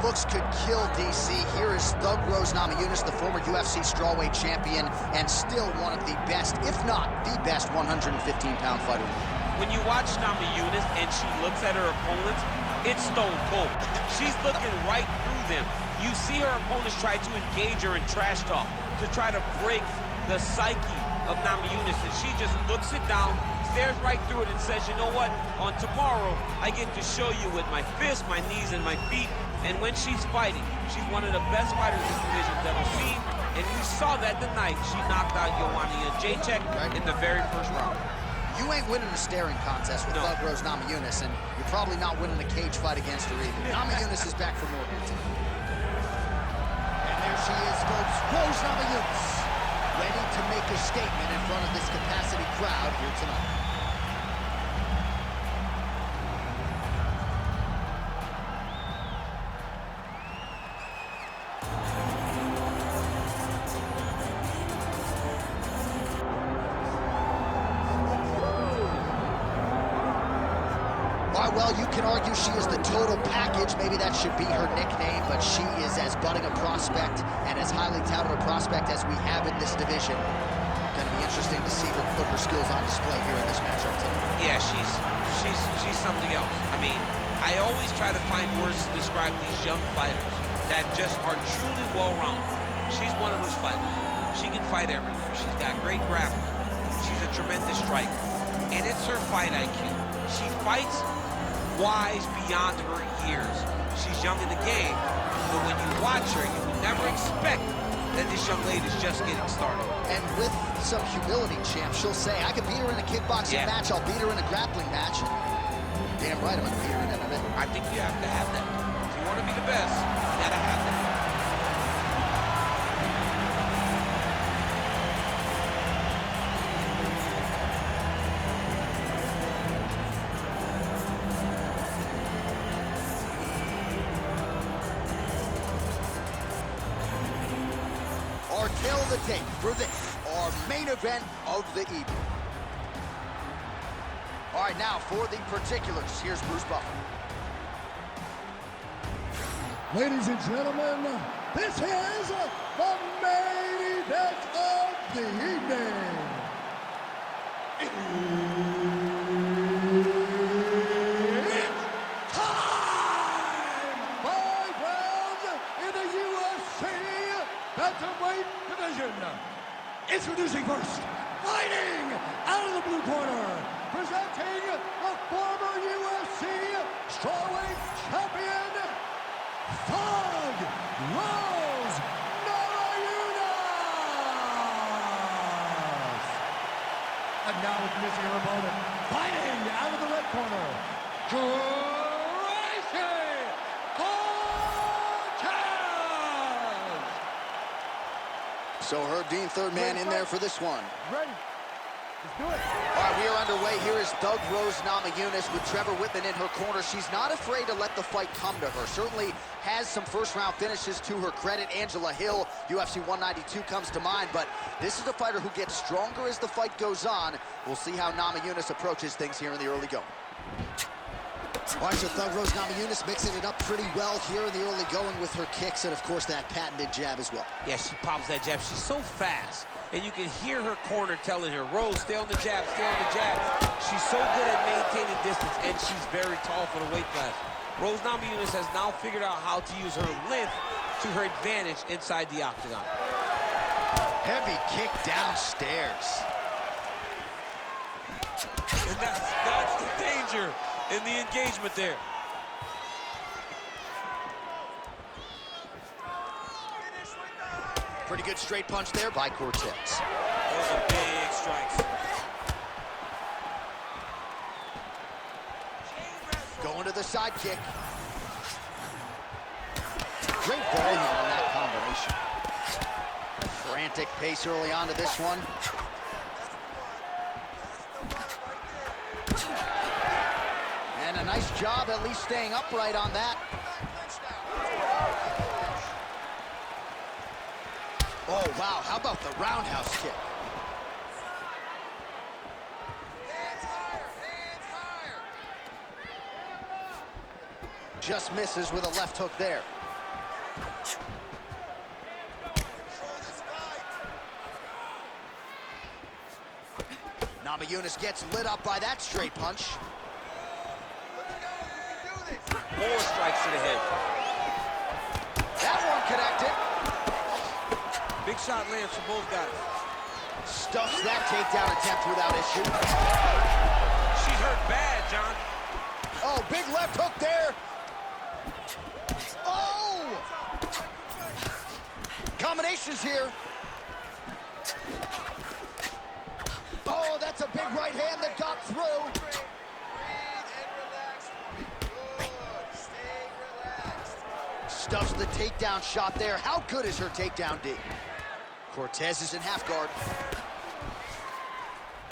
looks could kill DC. Here is Thug Rose Namjunas, the former UFC strawweight champion, and still one of the best, if not the best, 115-pound fighter. When you watch Namjunas and she looks at her opponents, it's stone cold. She's looking right through them. You see her opponents try to engage her in trash talk to try to break the psyche of Namjunas, and she just looks it down, stares right through it, and says, you know what, on tomorrow, I get to show you with my fists, my knees, and my feet. And when she's fighting, she's one of the best fighters this division's ever seen, and we saw that tonight. She knocked out Joanna Jacek in the very first round. You ain't winning a staring contest with Thug Rose Namjunas, and you're probably not winning a cage fight against her either. Namjunas is back for more here tonight. And there she is, folks, Rose Namjunas, ready to make a statement in front of this capacity crowd here tonight. Well, you can argue she is the total package. Maybe that should be her nickname, but she is as budding a prospect and as highly touted a prospect as we have in this division. Going to be interesting to see her put her skills on display here in this matchup tonight. Yeah, she's something else. I mean, I always try to find words to describe these young fighters that just are truly well-rounded. She's one of those fighters. She can fight everywhere. She's got great grappling. She's a tremendous striker. And it's her fight IQ. She fights wise beyond her years. She's young in the game, but when you watch her, you would never expect that this young lady's just getting started. And with some humility, champ, she'll say, I can beat her in a kickboxing match, I'll beat her in a grappling match. Damn right, I'm gonna beat her in MMA. I think you have to have that. If you want to be the best, you gotta have that. Our tail of the tape for this, our main event of the evening. All right, now for the particulars, here's Bruce Buffer. Ladies and gentlemen, this is the main event of the evening. It's time! 5 rounds in the UFC bantamweight division. Introducing first, fighting out of the blue corner, presenting the former UFC strawweight champion, Thug Rose Namjunas. And now introducing her opponent, fighting out of the red corner, Tracy. So Herb Dean, third man in there for this one. Ready? Let's do it. All right, we are underway. Here is Thug Rose Namjunas with Trevor Whitman in her corner. She's not afraid to let the fight come to her. Certainly has some first-round finishes to her credit. Angela Hill, UFC 192 comes to mind, but this is a fighter who gets stronger as the fight goes on. We'll see how Namjunas approaches things here in the early going. All right, so Thug Rose Namjunas mixing it up pretty well here in the early going with her kicks and, of course, that patented jab as well. Yeah, she pops that jab. She's so fast. And you can hear her corner telling her, Rose, stay on the jab, stay on the jab. She's so good at maintaining distance, and she's very tall for the weight class. Rose Namjunas has now figured out how to use her length to her advantage inside the octagon. Heavy kick downstairs. And that's the danger in the engagement there. Pretty good straight punch there by Cortez. Those are big strikes. Going to the side kick. Great volume on that combination. Frantic pace early on to this one. And a nice job at least staying upright on that. Oh, wow, how about the roundhouse kick? Hands higher, hands higher. Just misses with a left hook there. Namjunas gets lit up by that straight punch. More strikes to the head. That one connected. Big shot lands for both guys. Stuffs that takedown attempt without issue. She's hurt bad, John. Oh, big left hook there. Oh! Combinations here. Oh, that's a big right hand that got through. Stuffs the takedown shot there. How good is her takedown D? Cortez is in half guard.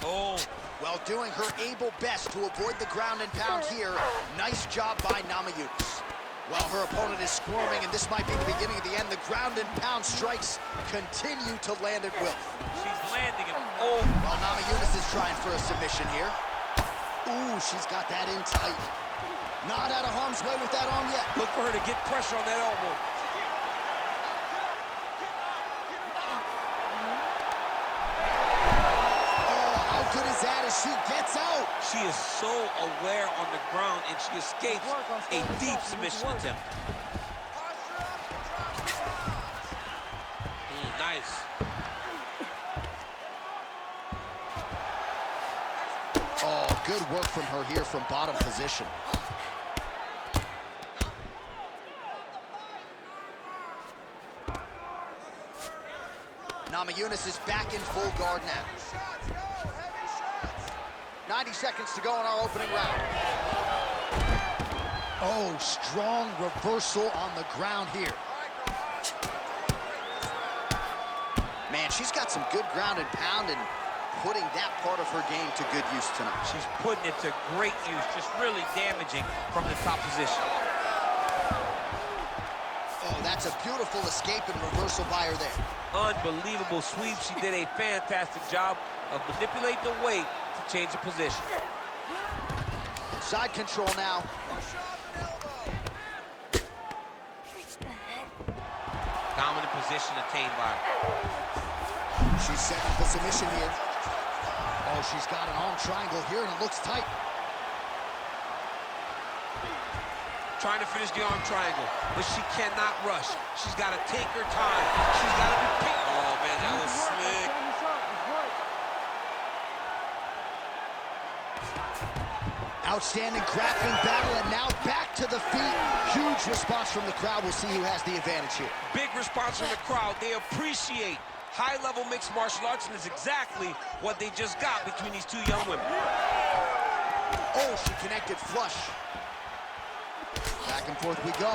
Oh. While doing her able best to avoid the ground and pound here, nice job by Namjunas. While her opponent is squirming, and this might be the beginning of the end, the ground and pound strikes continue to land at will. She's landing it. Oh. While Namjunas is trying for a submission here. Ooh, she's got that in tight. Not out of harm's way with that arm yet. Look for her to get pressure on that elbow. Good as that as she gets out. She is so aware on the ground, and she escapes a deep submission attempt. Nice. Oh, good work from her here from bottom position. Namjunas is back in full guard now. 90 seconds to go in our opening round. Oh, strong reversal on the ground here. Man, she's got some good ground and pound and putting that part of her game to good use tonight. She's putting it to great use, just really damaging from the top position. Oh, that's a beautiful escape and reversal by her there. Unbelievable sweep. She did a fantastic job of manipulating the weight to change the position. Side control now. Dominant position attained by her. She's setting up a submission here. Oh, she's got an arm triangle here, and it looks tight. Trying to finish the arm triangle, but she cannot rush. She's got to take her time. She's got to be picked. Oh, man, that was slick. Outstanding grappling battle, and now back to the feet. Huge response from the crowd. We'll see who has the advantage here. Big response from the crowd. They appreciate high-level mixed martial arts, and it's exactly what they just got between these two young women. Oh, she connected flush. Back and forth we go.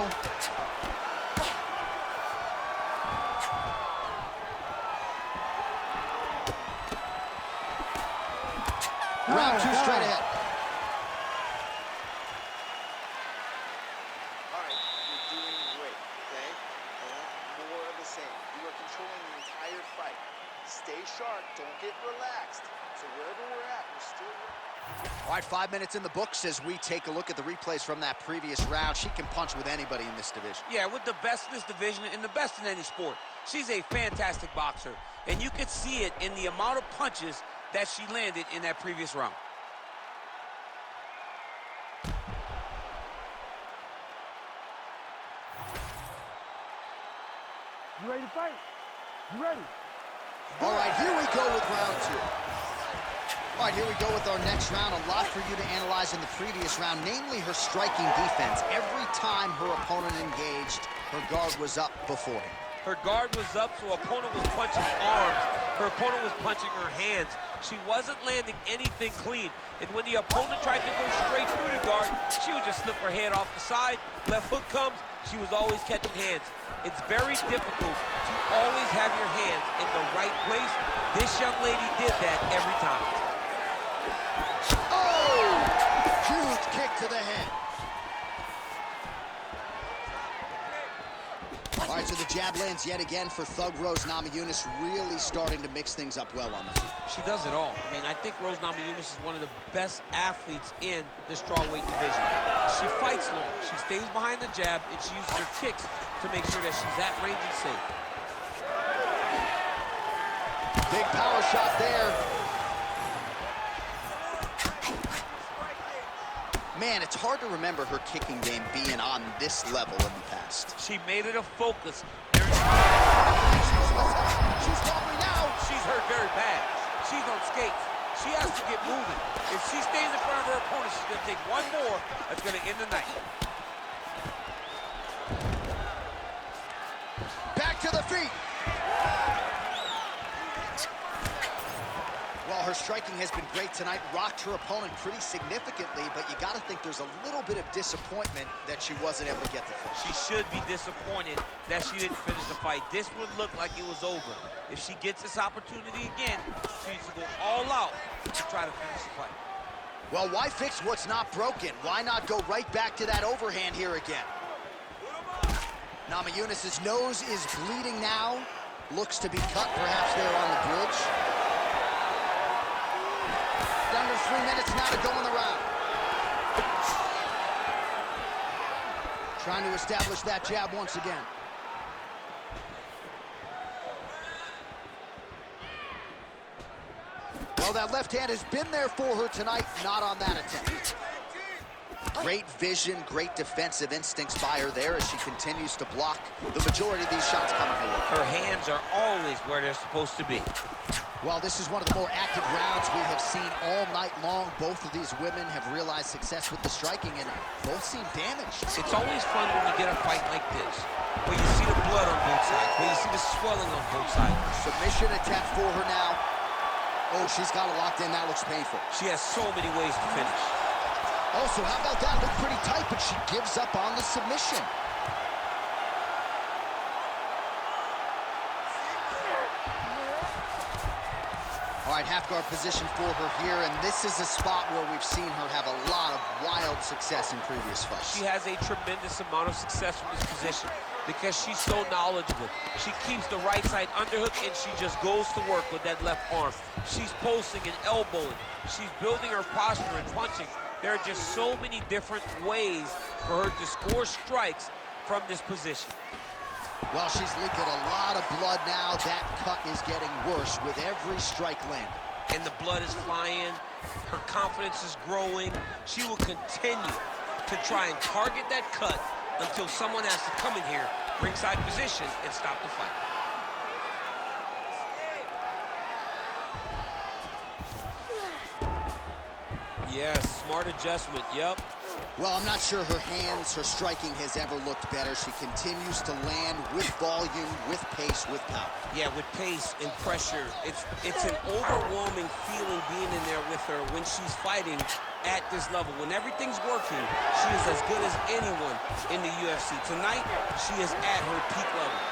Round two straight ahead. All right, you're doing great, okay? I want more of the same. You are controlling the entire fight. Stay sharp, don't get relaxed. So wherever we're at, we're still... All right, 5 minutes in the books as we take a look at the replays from that previous round. She can punch with anybody in this division. Yeah, with the best in this division and the best in any sport. She's a fantastic boxer, and you could see it in the amount of punches that she landed in that previous round. You ready to fight? You ready? All right, here we go with round two. All right, here we go with our next round. A lot for you to analyze in the previous round, namely her striking defense. Every time her opponent engaged, her guard was up before him. Her guard was up, so opponent was punching arms. Her opponent was punching her hands. She wasn't landing anything clean. And when the opponent tried to go straight through the guard, she would just slip her head off the side. Left hook comes, she was always catching hands. It's very difficult to always have your hands in the right place. This young lady did that every time. Oh! Huge kick to the head. All right, so the jab lands yet again for Thug Rose Namjunas, really starting to mix things up well on the feet. She does it all. I mean, I think Rose Namjunas is one of the best athletes in the strawweight division. She fights long. She stays behind the jab, and she uses her kicks to make sure that she's at range and safe. Big power shot there. Man, it's hard to remember her kicking game being on this level in the past. She made it a focus. She's wobbly now. She's hurt very bad. She's on skates. She has to get moving. If she stays in front of her opponent, she's going to take one more. That's going to end the night. Back to the feet. Well, her striking has been great tonight, rocked her opponent pretty significantly, but you got to think there's a little bit of disappointment that she wasn't able to get the finish. She should be disappointed that she didn't finish the fight. This would look like it was over. If she gets this opportunity again, she needs to go all out to try to finish the fight. Well, why fix what's not broken? Why not go right back to that overhand here again? Namjunas' nose is bleeding now. Looks to be cut perhaps there on the bridge. Under 3 minutes now to go in the round. Trying to establish that jab once again. Well, that left hand has been there for her tonight, not on that attempt. Great vision, great defensive instincts by her there as she continues to block the majority of these shots coming her way. Her hands are always where they're supposed to be. Well, this is one of the more active rounds we have seen all night long. Both of these women have realized success with the striking, and both seem damaged. It's always fun when you get a fight like this, where you see the blood on both sides, where you see the swelling on both sides. Submission attempt for her now. Oh, she's got it locked in. That looks painful. She has so many ways to finish. Also, how about that? Looked pretty tight, but she gives up on the submission. All right, half guard position for her here, and this is a spot where we've seen her have a lot of wild success in previous fights. She has a tremendous amount of success from this position because she's so knowledgeable. She keeps the right side underhook, and she just goes to work with that left arm. She's posting and elbowing. She's building her posture and punching. There are just so many different ways for her to score strikes from this position. Well, she's leaking a lot of blood now. That cut is getting worse with every strike landed. And the blood is flying. Her confidence is growing. She will continue to try and target that cut until someone has to come in here, ringside position, and stop the fight. Yes, smart adjustment, yep. Well, I'm not sure her hands, her striking has ever looked better. She continues to land with volume, with pace, with power. Yeah, with pace and pressure. It's an overwhelming feeling being in there with her when she's fighting at this level. When everything's working, she is as good as anyone in the UFC. Tonight, she is at her peak level.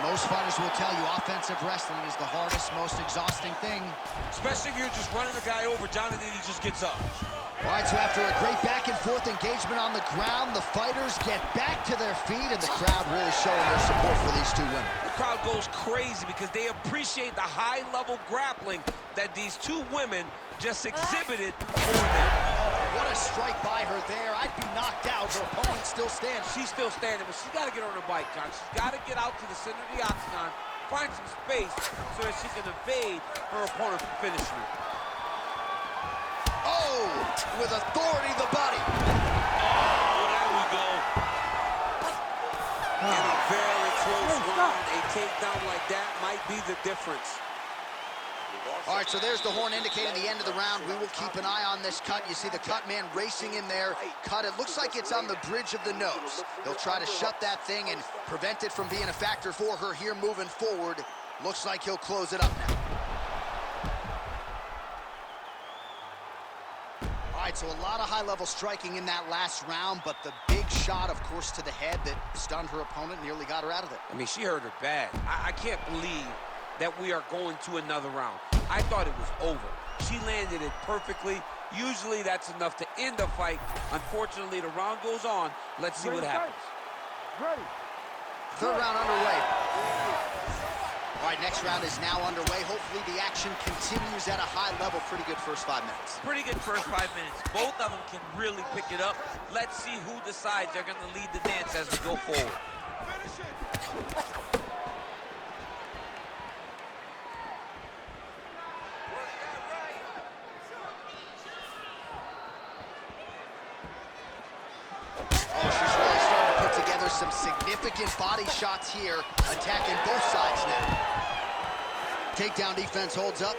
Most fighters will tell you offensive wrestling is the hardest, most exhausting thing. Especially if you're just running the guy over. Jonathan, he just gets up. All right, so after a great back-and-forth engagement on the ground, the fighters get back to their feet, and the crowd really showing their support for these two women. The crowd goes crazy because they appreciate the high-level grappling that these two women just exhibited for them. What a strike by her there. I'd be knocked out. Her opponent still stands. She's still standing, but she's got to get on her bike, John. She's got to get out to the center of the octagon, find some space so that she can evade her opponent from finishing her. Oh, with authority, the body. Oh, there we go. In a very close round, a takedown like that might be the difference. All right, so there's the horn indicating the end of the round. We will keep an eye on this cut. You see the cut man racing in there. Cut, it looks like it's on the bridge of the nose. They'll try to shut that thing and prevent it from being a factor for her here moving forward. Looks like he'll close it up now. All right, so a lot of high-level striking in that last round, but the big shot, of course, to the head that stunned her opponent, nearly got her out of it. I mean, she hurt her bad. I can't believe that we are going to another round. I thought it was over. She landed it perfectly. Usually that's enough to end a fight. Unfortunately, the round goes on. Let's see what happens. Ready. Third round underway. All right, next round is now underway. Hopefully the action continues at a high level. Pretty good first 5 minutes. Pretty good first 5 minutes. Both of them can really pick it up. Let's see who decides they're going to lead the dance as we go forward. some significant body shots here, attacking both sides now. Takedown defense holds up.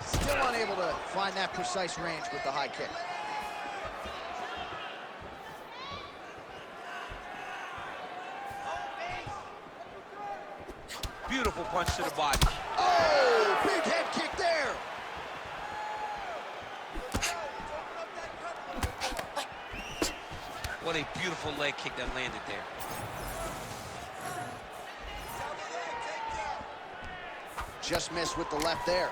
Still unable to find that precise range with the high kick. Beautiful punch to the body. Oh, big head kick there. What a beautiful leg kick that landed there. Just missed with the left there.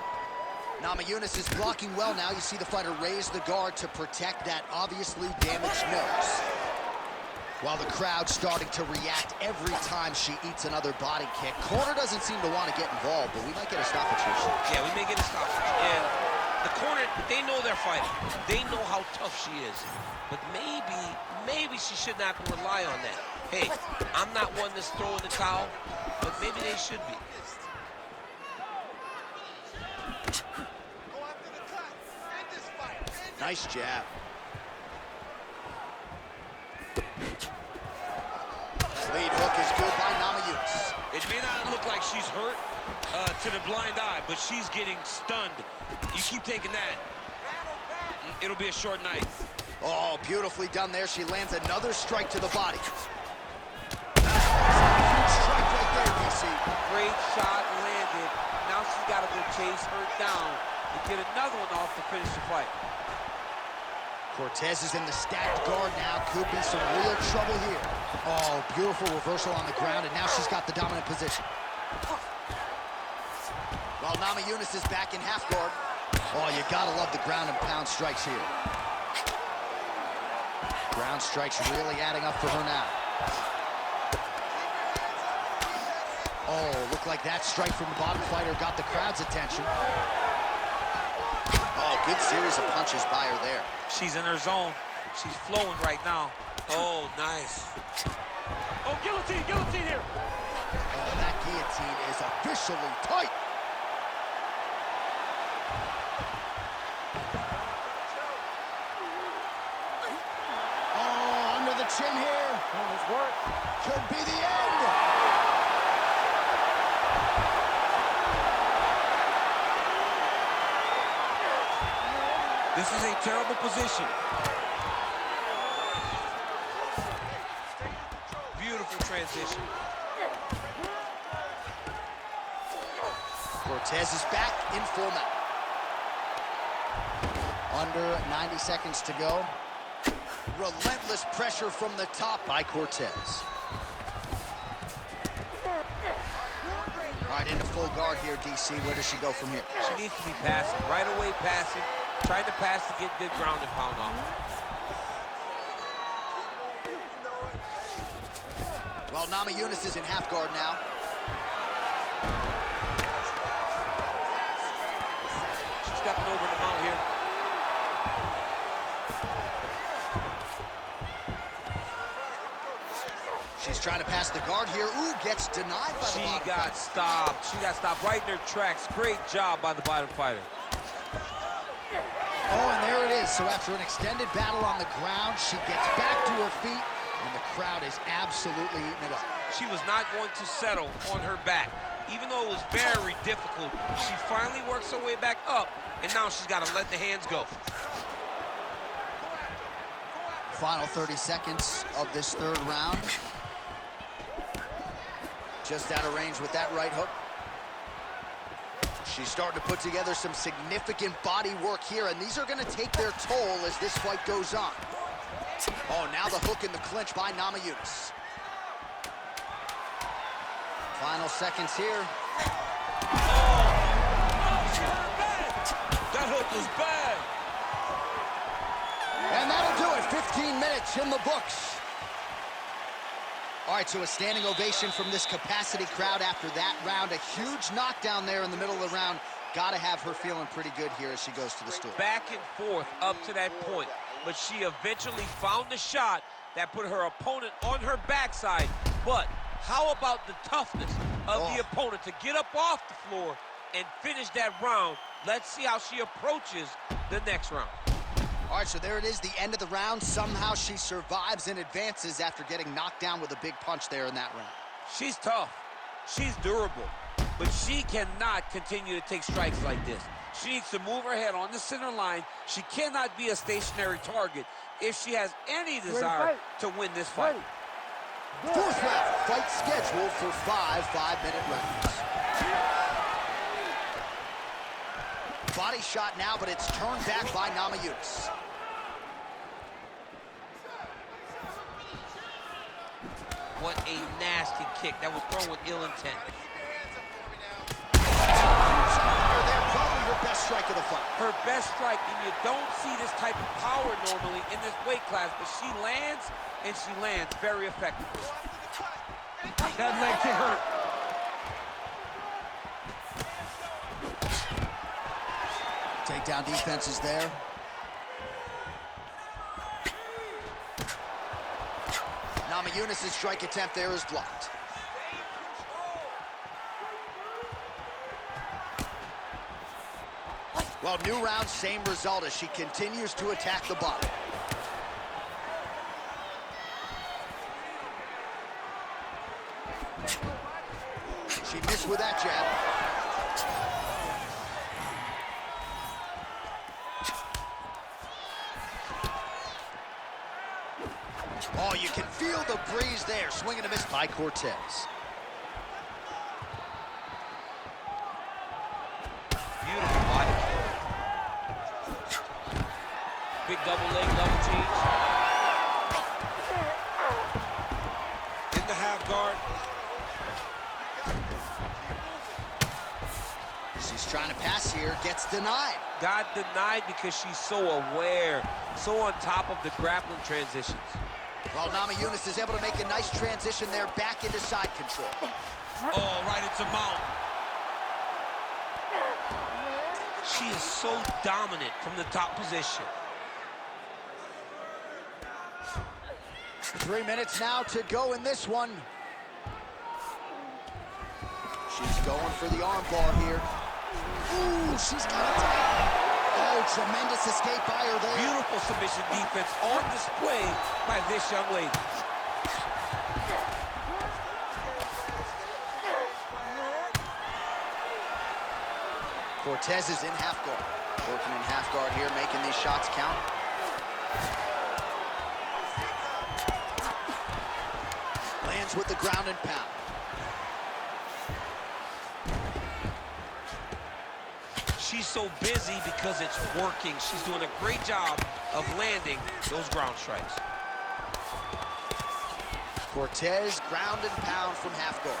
Namjunas is blocking well now. You see the fighter raise the guard to protect that obviously damaged nose. While the crowd's starting to react every time she eats another body kick. Corner doesn't seem to want to get involved, but we might get a stoppage here. Yeah, we may get a stoppage. And the corner, they know they're fighting. They know how tough she is. But maybe she should not rely on that. Hey, I'm not one that's throwing the towel, but maybe they should be. Nice jab. Lead hook is good by Namjunas. It may not look like she's hurt to the blind eye, but she's getting stunned. You keep taking that, it'll be a short night. Oh, beautifully done there. She lands another strike to the body. Huge strike right there, DC. Great shot landed. Now she's got to go chase her down and get another one off to finish the fight. Cortez is in the stacked guard now. Could be some real trouble here. Oh, beautiful reversal on the ground, and now she's got the dominant position. While Namjunas is back in half guard. Oh, you gotta love the ground and pound strikes here. Ground strikes really adding up for her now. Oh, looked like that strike from the bottom fighter got the crowd's attention. Oh, good series of punches by her there. She's in her zone. She's flowing right now. Oh, nice. Oh, guillotine, guillotine here. Oh, that guillotine is officially tight. Oh, under the chin here. Could be the end. This is a terrible position. Beautiful transition. Cortez is back in full mount. Under 90 seconds to go. Relentless pressure from the top by Cortez. All right, into full guard here, DC. Where does she go from here? She needs to be passing. Right away passing. Trying to pass to get good ground and pound off. Well, Namjunas is in half guard now. She's stepping over the mount here. She's trying to pass the guard here. Ooh, gets denied by the bottom She got fighter. stopped. She got stopped right in her tracks. Great job by the bottom fighter. Oh, and there it is. So after an extended battle on the ground, she gets back to her feet, and the crowd is absolutely eating it up. She was not going to settle on her back. Even though it was very difficult, she finally works her way back up, and now she's got to let the hands go. Final 30 seconds of this third round. Just out of range with that right hook. She's starting to put together some significant body work here, and these are going to take their toll as this fight goes on. Oh, now the hook in the clinch by Namjunas. Final seconds here. That hook was bad. And that'll do it. 15 minutes in the books. All right, so a standing ovation from this capacity crowd after that round. A huge knockdown there in the middle of the round. Got to have her feeling pretty good here as she goes to the stool. Back and forth up to that point, but she eventually found the shot that put her opponent on her backside. But how about the toughness of the opponent to get up off the floor and finish that round Let's see how she approaches the next round. All right, so there it is, the end of the round. Somehow she survives and advances after getting knocked down with a big punch there in that round. She's tough. She's durable. But she cannot continue to take strikes like this. She needs to move her head on the center line. She cannot be a stationary target if she has any desire to win this fight. Fourth round, fight scheduled for 5 5-minute rounds. Body shot now, but it's turned back by Namjunas. What a nasty kick. That was thrown with ill intent. They're probably her best strike of the fight. Her best strike, and you don't see this type of power normally in this weight class, but she lands, and she lands very effectively. That makes it hurt. Takedown defense is there. Namjunas' strike attempt there is blocked. Well, new round, same result as she continues to attack the body. She missed with that jab. Oh, you can feel the breeze there. Swing and a miss by Cortez. Beautiful body kick. Big double leg, double change. In the half guard. She's trying to pass here, gets denied. Got denied because she's so aware, so on top of the grappling transitions. Well, Namjunas is able to make a nice transition there back into side control. Oh, right into mount. She is so dominant from the top position. 3 minutes now to go in this one. She's going for the arm bar here. Ooh, she's got it. Oh, tremendous escape by her there. Beautiful submission defense on display by this young lady. Cortez is in half guard. Working in half guard here, making these shots count. Lands with the ground and pound. She's so busy because it's working. She's doing a great job of landing those ground strikes. Cortez, ground and pound from half guard.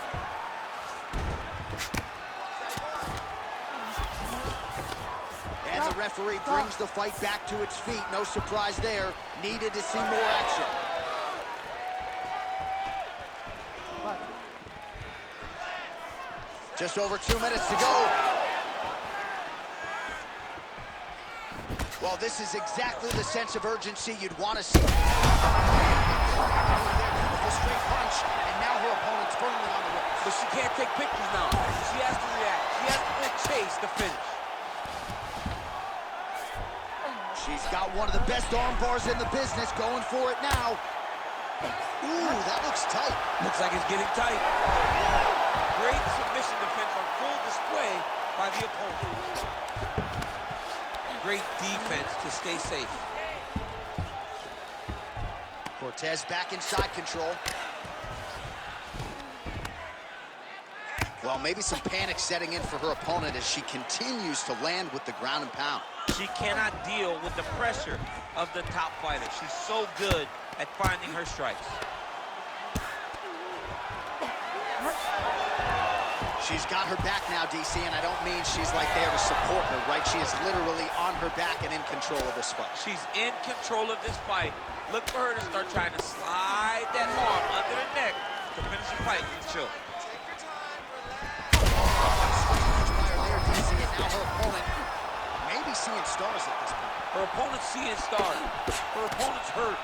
And the referee brings the fight back to its feet. No surprise there. Needed to see more action. Just over 2 minutes to go. Well, this is exactly the sense of urgency you'd want to see. Beautiful straight punch, and now her opponent's firmly on the ropes. But she can't take pictures now. She has to react. She has to go chase the finish. She's got one of the best arm bars in the business, going for it now. Ooh, that looks tight. Looks like it's getting tight. Great submission defense on full display by the opponent. Great defense to stay safe. Cortez back in side control. Well, maybe some panic setting in for her opponent as she continues to land with the ground and pound. She cannot deal with the pressure of the top fighter. She's so good at finding her strikes. She's got her back now, DC, and I don't mean she's like there to support her, right? She is literally on her back and in control of this fight. She's in control of this fight. Look for her to start trying to slide that arm under the neck to finish the fight with chill. There, DC, and now her opponent maybe seeing stars at this point. Her opponent's seeing stars. Her opponent's hurt.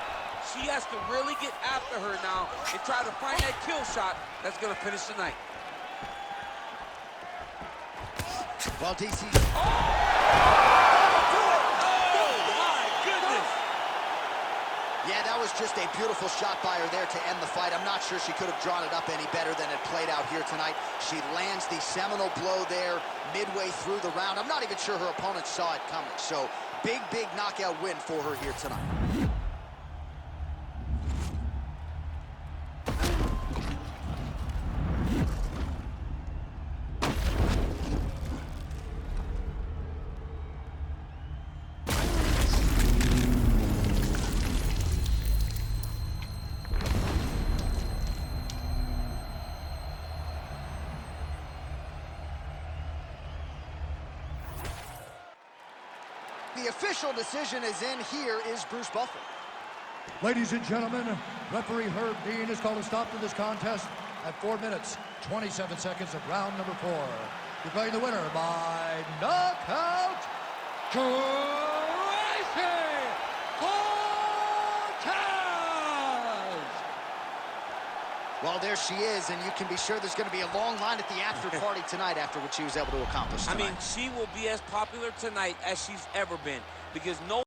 She has to really get after her now and try to find that kill shot that's going to finish the night. Well, DC. Oh! a beautiful shot by her there to end the fight. I'm not sure she could have drawn it up any better than it played out here tonight. She lands the seminal blow there midway through the round. I'm not even sure her opponent saw it coming. So big, big knockout win for her here tonight. The official decision is in. Here is Bruce Buffer. Ladies and gentlemen, referee Herb Dean has called a stop to this contest at 4 minutes, 27 seconds of round number 4. Declaring the winner by knockout, Tracy Cortez! Well, there she is, and you can be sure there's going to be a long line at the after party tonight after what she was able to accomplish tonight. I mean, she will be as popular tonight as she's ever been, because no